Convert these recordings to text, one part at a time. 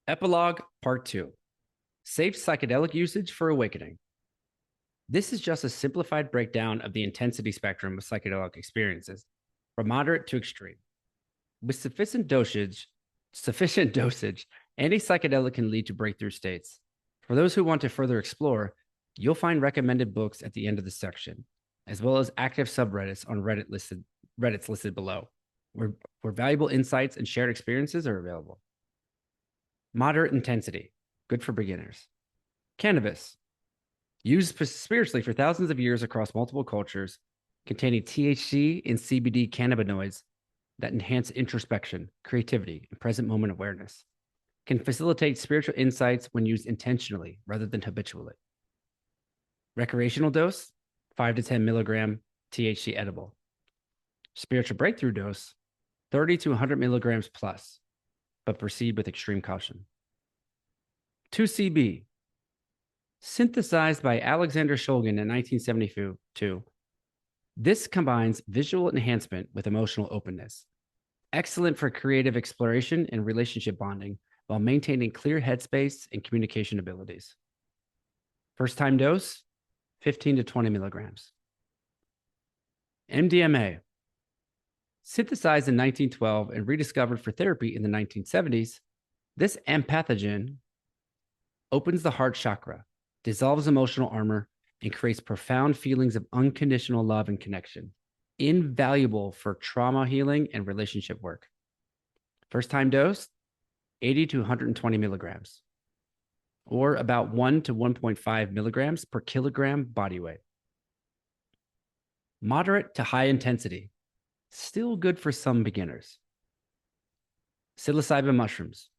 Epilogue Part 2. Safe psychedelic usage for awakening. This is just a simplified breakdown of the intensity spectrum of psychedelic experiences, from moderate to extreme. With sufficient dosage, any psychedelic can lead to breakthrough states. For those who want to further explore, you'll find recommended books at the end of the section, as well as active subreddits on Reddit's listed below, where valuable insights and shared experiences are available. Moderate intensity, good for beginners. Cannabis, used spiritually for thousands of years across multiple cultures, containing THC and CBD cannabinoids that enhance introspection, creativity, and present moment awareness, can facilitate spiritual insights when used intentionally rather than habitually. Recreational dose, 5 to 10 milligram THC edible. Spiritual breakthrough dose, 30 to 100 milligrams plus, but proceed with extreme caution. 2CB, synthesized by Alexander Shulgin in 1972. This combines visual enhancement with emotional openness. Excellent for creative exploration and relationship bonding while maintaining clear headspace and communication abilities. First time dose, 15 to 20 milligrams. MDMA, synthesized in 1912 and rediscovered for therapy in the 1970s, this ampathogen opens the heart chakra, dissolves emotional armor, and creates profound feelings of unconditional love and connection, invaluable for trauma healing and relationship work. First time dose, 80 to 120 milligrams, or about 1 to 1.5 milligrams per kilogram body weight. Moderate to high intensity, still good for some beginners. Psilocybin mushrooms,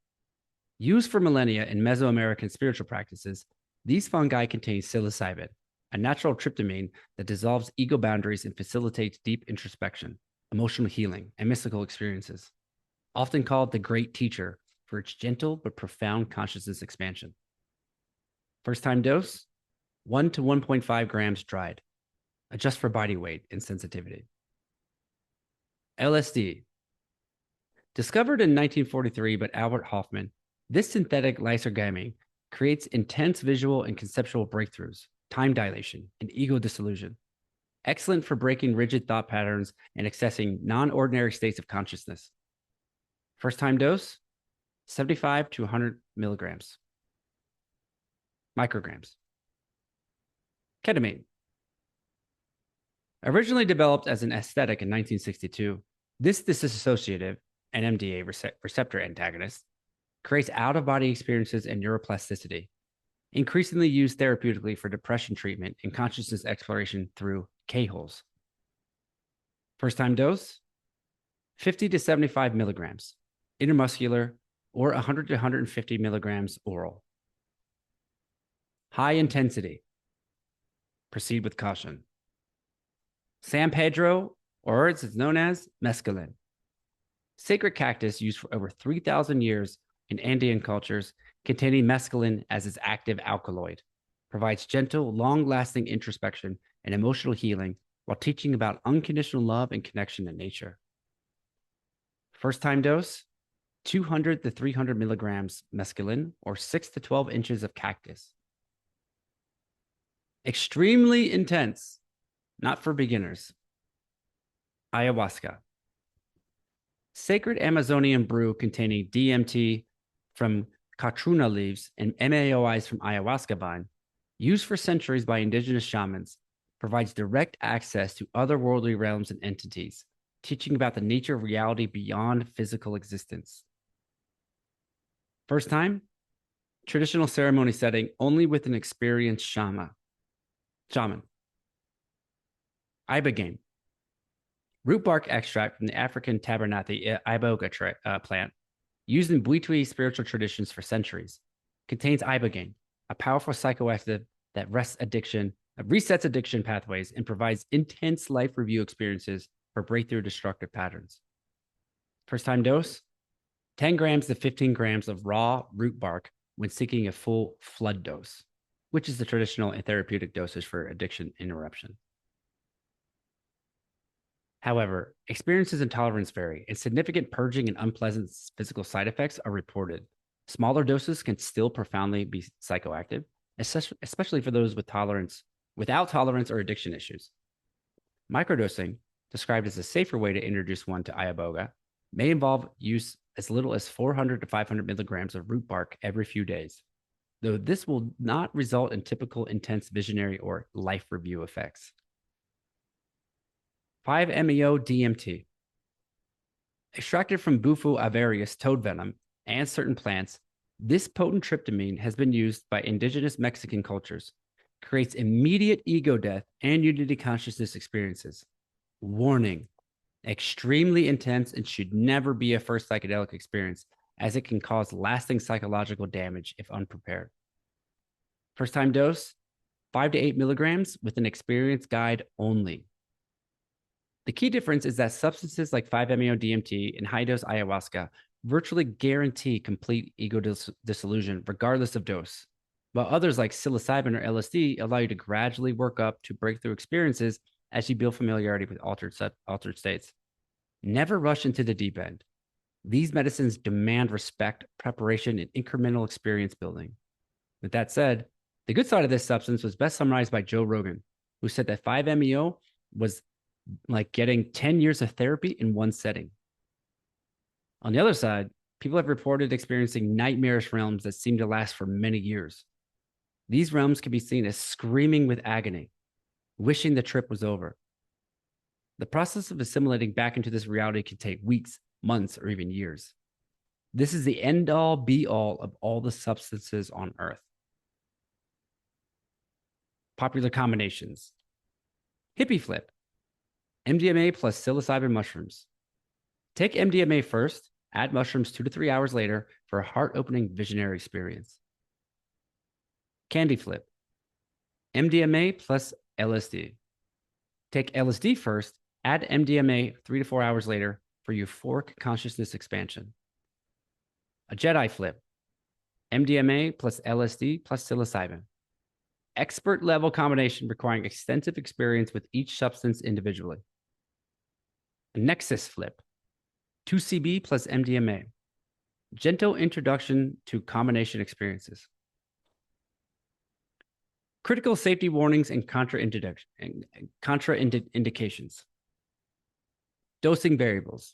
used for millennia in Mesoamerican spiritual practices, these fungi contain psilocybin, a natural tryptamine that dissolves ego boundaries and facilitates deep introspection, emotional healing, and mystical experiences. Often called the great teacher for its gentle but profound consciousness expansion. First time dose, 1 to 1.5 grams dried. Adjust for body weight and sensitivity. LSD, discovered in 1943 by Albert Hofmann, this synthetic lysergamine creates intense visual and conceptual breakthroughs, time dilation, and ego dissolution. Excellent for breaking rigid thought patterns and accessing non-ordinary states of consciousness. First time dose, 75 to 100 milligrams. Micrograms. Ketamine. Originally developed as an aesthetic in 1962, this dissociative and MDA receptor antagonist creates out-of-body experiences and neuroplasticity, increasingly used therapeutically for depression treatment and consciousness exploration through K-holes. First time dose, 50 to 75 milligrams, intramuscular, or 100 to 150 milligrams oral. High intensity, proceed with caution. San Pedro, or as it's known as mescaline. Sacred cactus used for over 3,000 years in Andean cultures, containing mescaline as its active alkaloid, provides gentle, long-lasting introspection and emotional healing while teaching about unconditional love and connection in nature. First time dose, 200 to 300 milligrams mescaline, or 6 to 12 inches of cactus. Extremely intense, not for beginners. Ayahuasca, sacred Amazonian brew containing DMT from Catruna leaves and MAOIs from ayahuasca vine, used for centuries by indigenous shamans, provides direct access to otherworldly realms and entities, teaching about the nature of reality beyond physical existence. First time, traditional ceremony setting only with an experienced shaman. Ibogaine, root bark extract from the African tabernacle Iboga plant, used in Bwiti spiritual traditions for centuries, contains Ibogaine, a powerful psychoactive that resets addiction pathways and provides intense life review experiences for breakthrough destructive patterns. First time dose, 10 grams to 15 grams of raw root bark when seeking a full flood dose, which is the traditional and therapeutic dosage for addiction interruption. However, experiences and tolerance vary, and significant purging and unpleasant physical side effects are reported. Smaller doses can still profoundly be psychoactive, especially for those without tolerance or addiction issues. Microdosing, described as a safer way to introduce one to Iboga, may involve use as little as 400 to 500 milligrams of root bark every few days, though this will not result in typical intense visionary or life review effects. 5-MeO DMT. Extracted from Bufo avarius toad venom and certain plants, this potent tryptamine has been used by indigenous Mexican cultures, creates immediate ego death and unity consciousness experiences. Warning, extremely intense and should never be a first psychedelic experience, as it can cause lasting psychological damage if unprepared. First time dose, 5 to 8 milligrams with an experienced guide only. The key difference is that substances like 5-MeO DMT and high-dose ayahuasca virtually guarantee complete ego dissolution regardless of dose, while others like psilocybin or LSD allow you to gradually work up to breakthrough experiences as you build familiarity with altered states. Never rush into the deep end. These medicines demand respect, preparation, and incremental experience building. With that said, the good side of this substance was best summarized by Joe Rogan, who said that 5-MeO was like getting 10 years of therapy in one setting. On the other side, people have reported experiencing nightmarish realms that seem to last for many years. These realms can be seen as screaming with agony, wishing the trip was over. The process of assimilating back into this reality can take weeks, months, or even years. This is the end-all, be-all of all the substances on Earth. Popular combinations. Hippie flip. MDMA plus psilocybin mushrooms. Take MDMA first, add mushrooms 2 to 3 hours later for a heart-opening visionary experience. Candy flip. MDMA plus LSD. Take LSD first, add MDMA 3 to 4 hours later for euphoric consciousness expansion. A Jedi flip. MDMA plus LSD plus psilocybin. Expert level combination requiring extensive experience with each substance individually. A Nexus flip. 2CB plus MDMA. Gentle introduction to combination experiences. Critical safety warnings and contraindications. Dosing variables.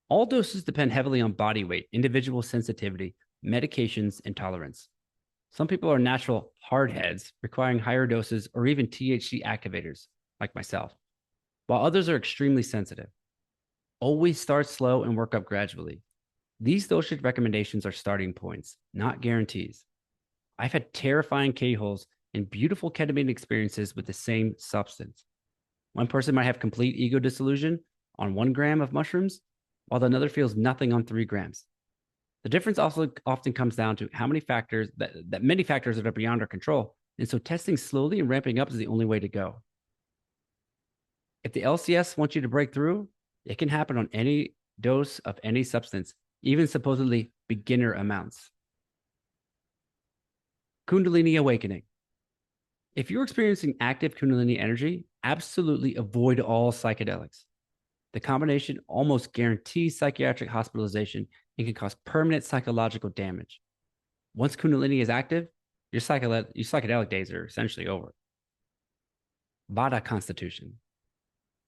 All doses depend heavily on body weight, individual sensitivity, medications, and tolerance. Some people are natural hardheads, requiring higher doses or even THC activators, like myself, while others are extremely sensitive. Always start slow and work up gradually. These dosage recommendations are starting points, not guarantees. I've had terrifying K-holes and beautiful ketamine experiences with the same substance. One person might have complete ego dissolution on 1 gram of mushrooms, while another feels nothing on 3 grams. The difference also often comes down to how many factors that many factors that are beyond our control. And so testing slowly and ramping up is the only way to go. If the LCS wants you to break through, it can happen on any dose of any substance, even supposedly beginner amounts. Kundalini awakening. If you're experiencing active Kundalini energy, absolutely avoid all psychedelics. The combination almost guarantees psychiatric hospitalization and can cause permanent psychological damage. Once Kundalini is active, your psychedelic days are essentially over. Vata constitution.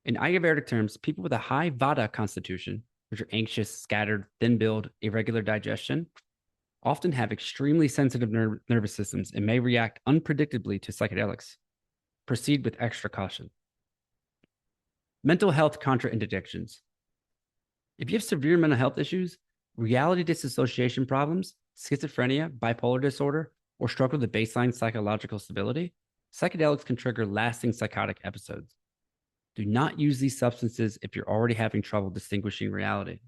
In Ayurvedic terms, people with a high Vata constitution, which are anxious, scattered, thin-billed, irregular digestion, often have extremely sensitive nervous systems and may react unpredictably to psychedelics. Proceed with extra caution. Mental health contraindications. If you have severe mental health issues, reality disassociation problems, schizophrenia, bipolar disorder, or struggle with baseline psychological stability, psychedelics can trigger lasting psychotic episodes. Do not use these substances if you're already having trouble distinguishing reality.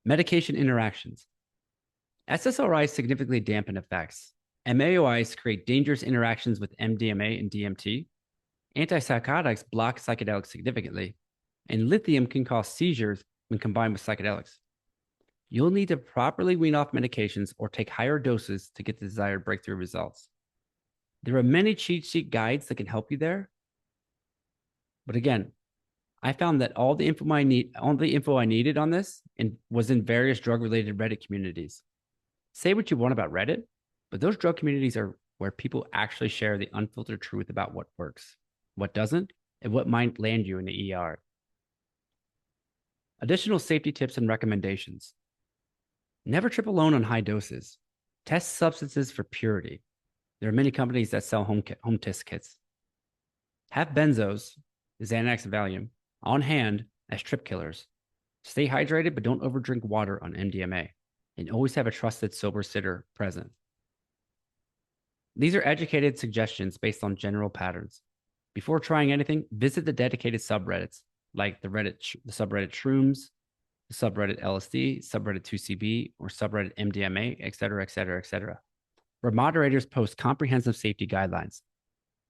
Medication interactions. SSRIs significantly dampen effects. MAOIs create dangerous interactions with MDMA and DMT. Antipsychotics block psychedelics significantly, and lithium can cause seizures when combined with psychedelics. You'll need to properly wean off medications or take higher doses to get the desired breakthrough results. There are many cheat sheet guides that can help you there. But again, I found that all the info I needed on this was in various drug-related Reddit communities. Say what you want about Reddit, but those drug communities are where people actually share the unfiltered truth about what works, what doesn't, and what might land you in the ER. Additional safety tips and recommendations. Never trip alone on high doses. Test substances for purity. There are many companies that sell home test kits. Have benzos, Xanax and Valium, on hand as trip killers. Stay hydrated, but don't overdrink water on MDMA. And always have a trusted sober sitter present. These are educated suggestions based on general patterns. Before trying anything, visit the dedicated subreddits like the subreddit Shrooms, the subreddit LSD, subreddit 2CB, or subreddit MDMA, etc., etc., etc., where moderators post comprehensive safety guidelines.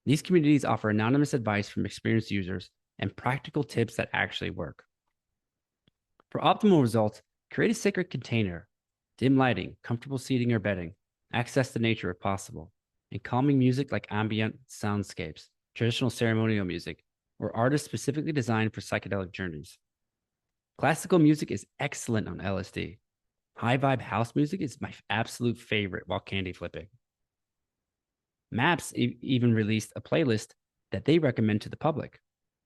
These communities offer anonymous advice from experienced users and practical tips that actually work. For optimal results, create a sacred container, dim lighting, comfortable seating or bedding, access to nature if possible, and calming music like ambient soundscapes, traditional ceremonial music, or artists specifically designed for psychedelic journeys. Classical music is excellent on LSD. High vibe house music is my absolute favorite while candy flipping. MAPS even released a playlist that they recommend to the public.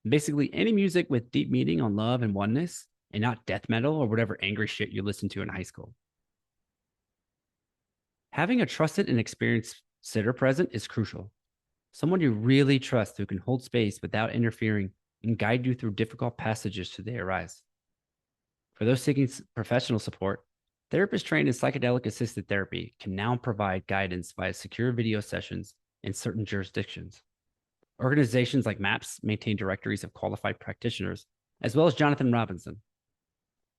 Basically, any music with deep meaning on love and oneness, and not death metal or whatever angry shit you listened to in high school. Having a trusted and experienced sitter present is crucial. Someone you really trust who can hold space without interfering and guide you through difficult passages should they arise. For those seeking professional support, therapists trained in psychedelic assisted therapy can now provide guidance via secure video sessions in certain jurisdictions. Organizations like MAPS maintain directories of qualified practitioners, as well as Jonathan Robinson.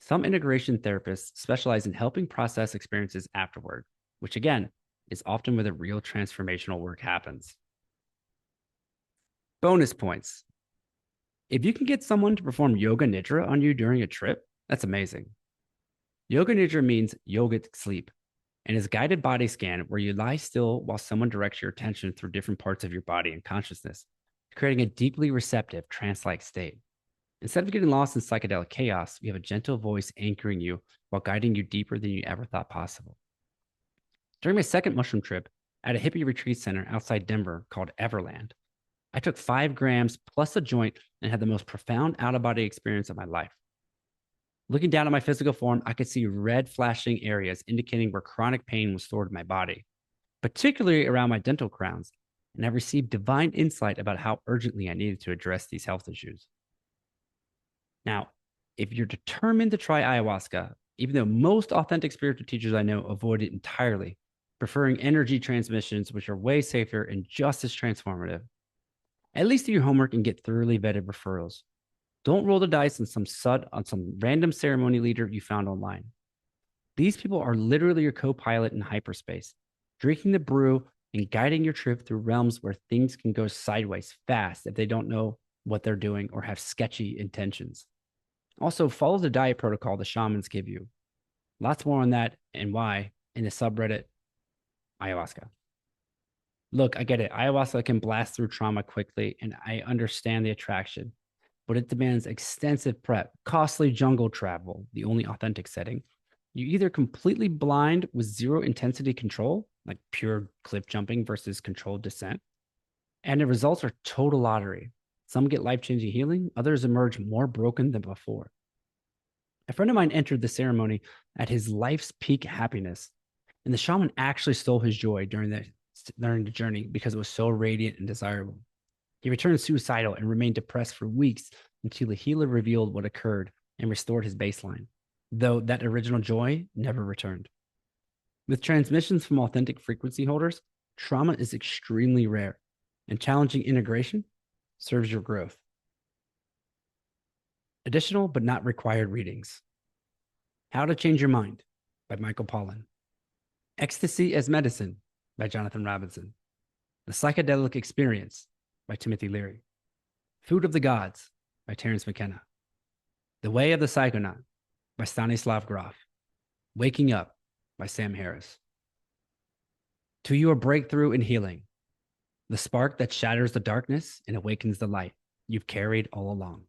Some integration therapists specialize in helping process experiences afterward, which again is often where the real transformational work happens. Bonus points. If you can get someone to perform Yoga Nidra on you during a trip, that's amazing. Yoga Nidra means yogic sleep and is a guided body scan where you lie still while someone directs your attention through different parts of your body and consciousness, creating a deeply receptive trance-like state. Instead of getting lost in psychedelic chaos, you have a gentle voice anchoring you while guiding you deeper than you ever thought possible. During my second mushroom trip at a hippie retreat center outside Denver called Everland, I took 5 grams plus a joint and had the most profound out-of-body experience of my life. Looking down at my physical form, I could see red flashing areas indicating where chronic pain was stored in my body, particularly around my dental crowns, and I received divine insight about how urgently I needed to address these health issues. Now, if you're determined to try ayahuasca, even though most authentic spiritual teachers I know avoid it entirely, preferring energy transmissions, which are way safer and just as transformative, at least do your homework and get thoroughly vetted referrals. Don't roll the dice on some random ceremony leader you found online. These people are literally your co-pilot in hyperspace, drinking the brew and guiding your trip through realms where things can go sideways fast if they don't know what they're doing or have sketchy intentions. Also, follow the diet protocol the shamans give you. Lots more on that and why in the subreddit ayahuasca. Look, I get it. Ayahuasca can blast through trauma quickly, and I understand the attraction, but it demands extensive prep, costly jungle travel, the only authentic setting. You either completely blind with zero intensity control, like pure cliff jumping versus controlled descent, and the results are total lottery. Some get life-changing healing, others emerge more broken than before. A friend of mine entered the ceremony at his life's peak happiness, and the shaman actually stole his joy during the journey because it was so radiant and desirable. He returned suicidal and remained depressed for weeks until the healer revealed what occurred and restored his baseline, though that original joy never returned. With transmissions from authentic frequency holders, trauma is extremely rare, and challenging integration serves your growth. Additional but not required readings. How to Change Your Mind by Michael Pollan. Ecstasy as Medicine by Jonathan Robinson. The Psychedelic Experience by Timothy Leary. Food of the Gods by Terence McKenna. The Way of the Psychonaut by Stanislav Grof. Waking Up by Sam Harris. To Your Breakthrough in Healing. The spark that shatters the darkness and awakens the light you've carried all along